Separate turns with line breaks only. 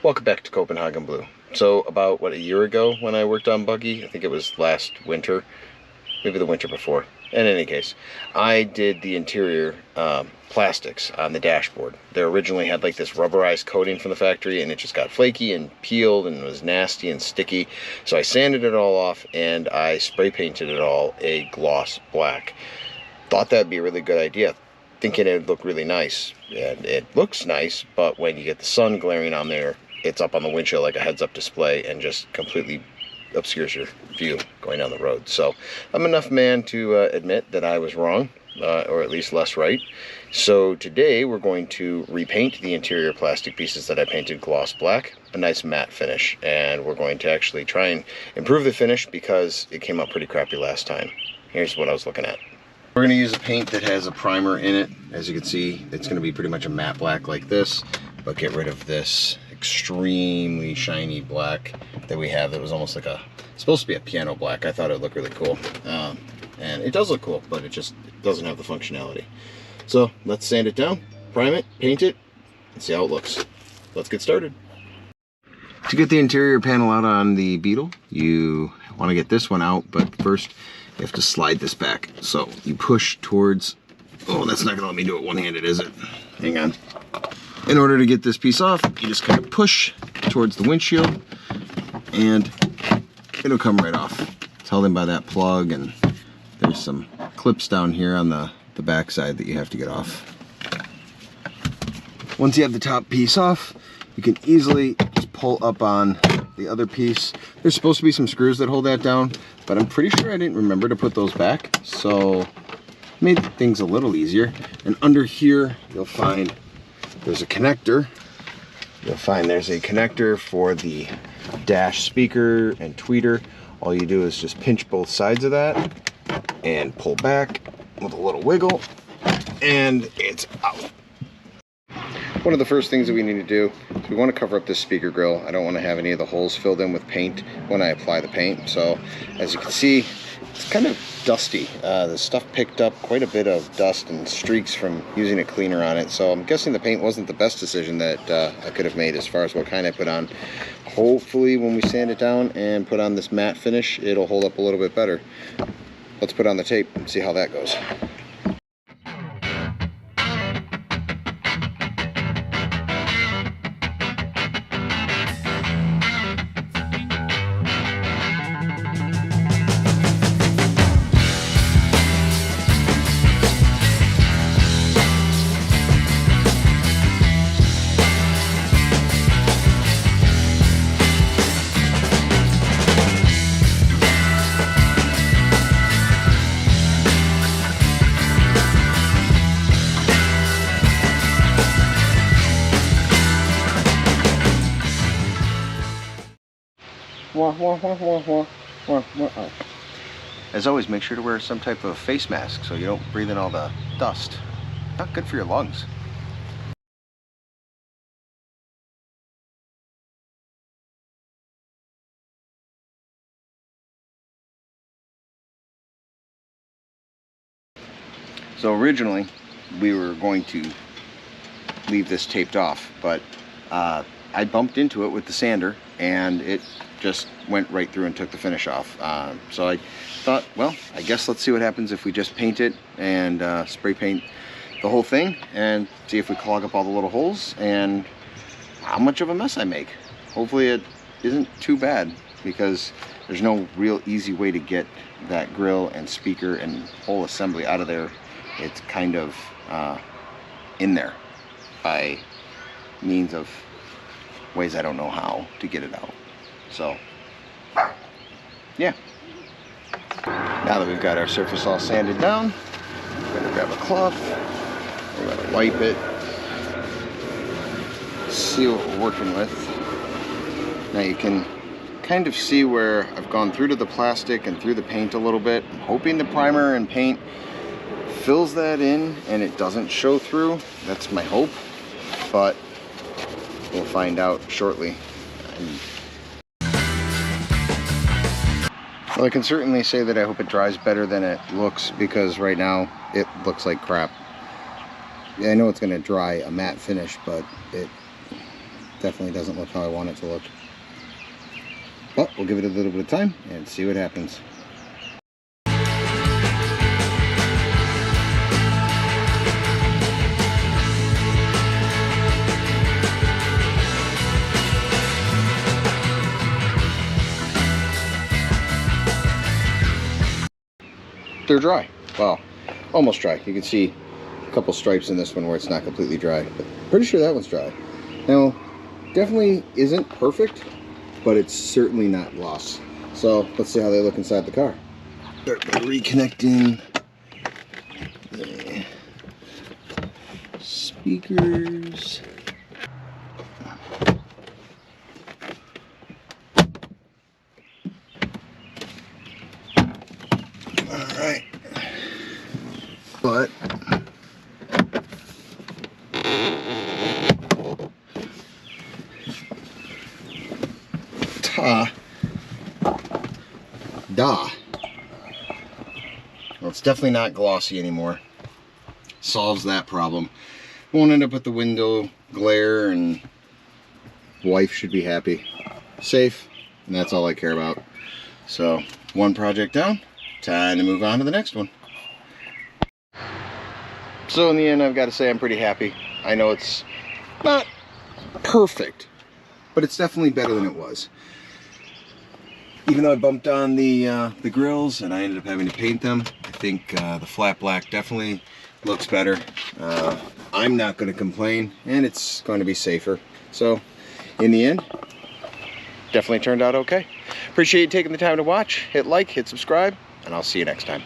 Welcome back to Copenhagen Blue. So about, a year ago when I worked on Buggy, I think it was last winter, maybe the winter before. In any case, I did the interior plastics on the dashboard. They originally had like this rubberized coating from the factory, and it just got flaky and peeled and was nasty and sticky. So I sanded it all off and I spray painted it all a gloss black. Thought that'd be a really good idea, thinking it would look really nice. And it looks nice, but when you get the sun glaring on there, it's up on the windshield like a heads-up display and just completely obscures your view going down the road. So I'm enough man to admit that I was wrong, or at least less right. So today we're going to repaint the interior plastic pieces that I painted gloss black, a nice matte finish, and we're going to actually try and improve the finish because it came out pretty crappy last time. Here's what I was looking at. We're going to use a paint that has a primer in it. As you can see, it's going to be pretty much a matte black like this, but get rid of this extremely shiny black that we have that was almost like supposed to be a piano black. I thought it would look really cool. And it does look cool, but it just doesn't have the functionality. So let's sand it down, prime it, paint it, and see how it looks. Let's get started. To get the interior panel out on the Beetle, you want to get this one out, but first you have to slide this back. So you push towards, oh, that's not gonna let me do it one-handed, is it? Hang on. In order to get this piece off, you just kind of push towards the windshield and it'll come right off. It's held in by that plug, and there's some clips down here on the back side that you have to get off. Once you have the top piece off, you can easily just pull up on the other piece. There's supposed to be some screws that hold that down, but I'm pretty sure I didn't remember to put those back, so made things a little easier. And under here, you'll find there's a connector. You'll find there's a connector for the dash speaker and tweeter. All you do is just pinch both sides of that and pull back with a little wiggle, and it's out. One of the first things that we need to do is we want to cover up this speaker grill. I don't want to have any of the holes filled in with paint when I apply the paint. So as you can see, it's kind of dusty. The stuff picked up quite a bit of dust and streaks from using a cleaner on it. So I'm guessing the paint wasn't the best decision that I could have made as far as what kind I put on. Hopefully when we sand it down and put on this matte finish, it'll hold up a little bit better. Let's put on the tape and see how that goes. As always, make sure to wear some type of face mask so you don't breathe in all the dust. Not good for your lungs. So originally we were going to leave this taped off, but I bumped into it with the sander and it just went right through and took the finish off. So I thought, well, I guess let's see what happens if we just paint it and spray paint the whole thing and see if we clog up all the little holes and how much of a mess I make. Hopefully it isn't too bad, because there's no real easy way to get that grill and speaker and whole assembly out of there. It's kind of in there by means of ways I don't know how to get it out. So yeah, now that we've got our surface all sanded down, we're gonna grab a cloth, we're gonna wipe it, see what we're working with. Now you can kind of see where I've gone through to the plastic and through the paint a little bit. I'm hoping the primer and paint fills that in and it doesn't show through. That's my hope, but we'll find out shortly. Well, I can certainly say that I hope it dries better than it looks, because right now it looks like crap. I know it's going to dry a matte finish, but Definitely doesn't look how I want it to look. But we'll give it a little bit of time and see what happens. They're dry. Well, almost dry. You can see a couple stripes in this one where it's not completely dry, but pretty sure that one's dry. Now, definitely isn't perfect, but it's certainly not gloss. So let's see how they look inside the car. Start by reconnecting the speakers. Alright. But well, it's definitely not glossy anymore. Solves that problem. Won't end up with the window glare, and wife should be happy. Safe, and that's all I care about. So, one project down, time to move on to the next one. So in the end, I've got to say I'm pretty happy. I know it's not perfect, but it's definitely better than it was. Even though I bumped on the grills and I ended up having to paint them, I think the flat black definitely looks better. I'm not going to complain, and it's going to be safer. So in the end, definitely turned out okay. Appreciate you taking the time to watch. Hit like, hit subscribe, and I'll see you next time.